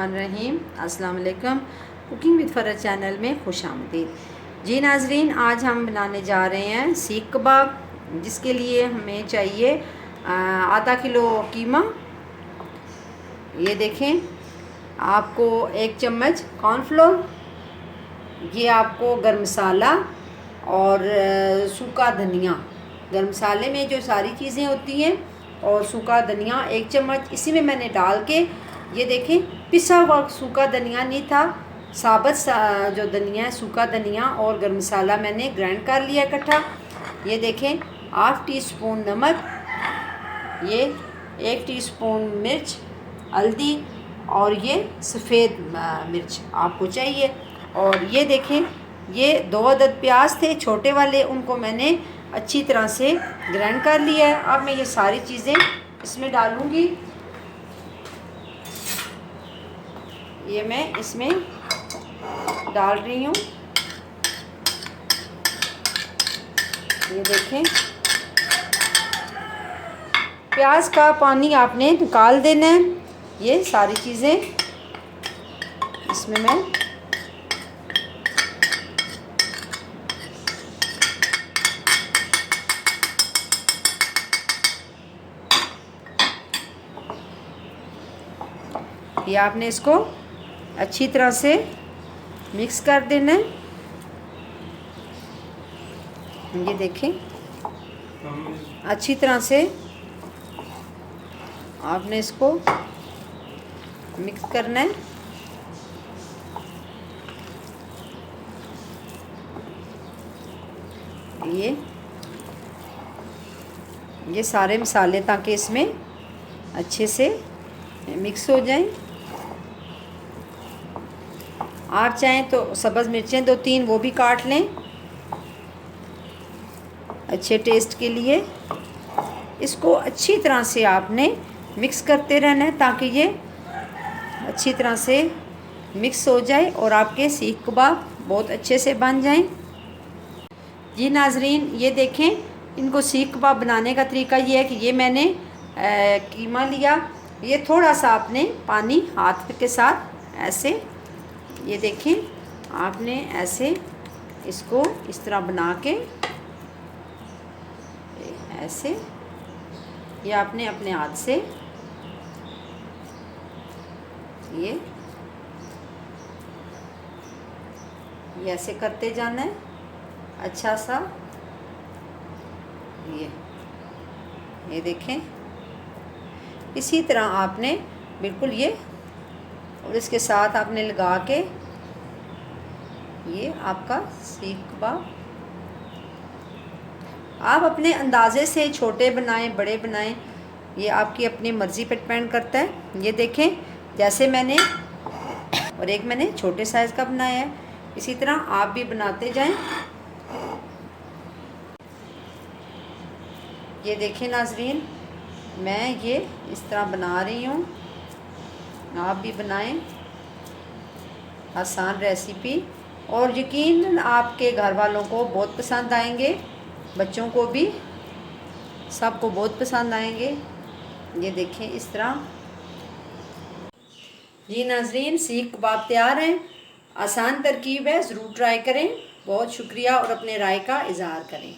बिस्मिल्लाहिर्रहमानिर्रहीम। अस्सलाम वालेकुम। कुकिंग विद फ़रज चैनल में खुशामदीद। जी नाजरीन, आज हम बनाने जा रहे हैं सीख कबाब, जिसके लिए हमें चाहिए आधा किलो कीमा। ये देखें, आपको 1 चम्मच कॉर्नफ्लोर, ये आपको गर्म मसाला और सूखा धनिया। गर्म मसाले में जो सारी चीज़ें होती हैं और सूखा धनिया 1 चम्मच इसी में मैंने डाल के, ये देखें पिसा हुआ सूखा धनिया नहीं था, साबुत जो धनिया है, सूखा धनिया और गर्म मसाला मैंने ग्राइंड कर लिया इकट्ठा। ये देखें 1/2 टीस्पून नमक, ये 1 टीस्पून मिर्च, हल्दी और ये सफ़ेद मिर्च आपको चाहिए। और ये देखें, ये 2 अदद प्याज थे छोटे वाले, उनको मैंने अच्छी तरह से ग्राइंड कर लिया है। अब मैं ये सारी चीज़ें इसमें डालूँगी। ये मैं इसमें डाल रही हूँ। ये देखें, प्याज का पानी आपने निकाल देना है। ये सारी चीज़ें इसमें मैं ये आपने इसको अच्छी तरह से मिक्स कर देना है। ये देखें, अच्छी तरह से आपने इसको मिक्स करना है। ये सारे मसाले ताकि इसमें अच्छे से मिक्स हो जाएं। आप चाहें तो सब्ज़ मिर्चें 2-3 वो भी काट लें अच्छे टेस्ट के लिए। इसको अच्छी तरह से आपने मिक्स करते रहना है ताकि ये अच्छी तरह से मिक्स हो जाए और आपके सीख कबाब बहुत अच्छे से बन जाएं। जी नाजरीन, ये देखें, इनको सीख कबाब बनाने का तरीका ये है कि ये मैंने कीमा लिया, ये थोड़ा सा आपने पानी हाथ के साथ ऐसे, ये देखें, आपने ऐसे इसको इस तरह बना के ऐसे, ये आपने अपने हाथ से ये ऐसे करते जाना है अच्छा सा। ये देखें, इसी तरह आपने बिल्कुल ये, और इसके साथ आपने लगा के, ये आपका सीख कबाब। आप अपने अंदाज़े से छोटे बनाएं बड़े बनाएं, ये आपकी अपनी मर्ज़ी पर डिपेंड करता है। ये देखें, जैसे मैंने, और एक मैंने छोटे साइज़ का बनाया है, इसी तरह आप भी बनाते जाएं। ये देखें नाजरीन, मैं ये इस तरह बना रही हूँ, आप भी बनाएं। आसान रेसिपी, और यकीनन आपके घर वालों को बहुत पसंद आएंगे, बच्चों को भी, सबको बहुत पसंद आएंगे। ये देखें इस तरह। जी नाजरीन, सीख कबाब तैयार हैं। आसान तरकीब है, ज़रूर ट्राई करें। बहुत शुक्रिया और अपने राय का इज़हार करें।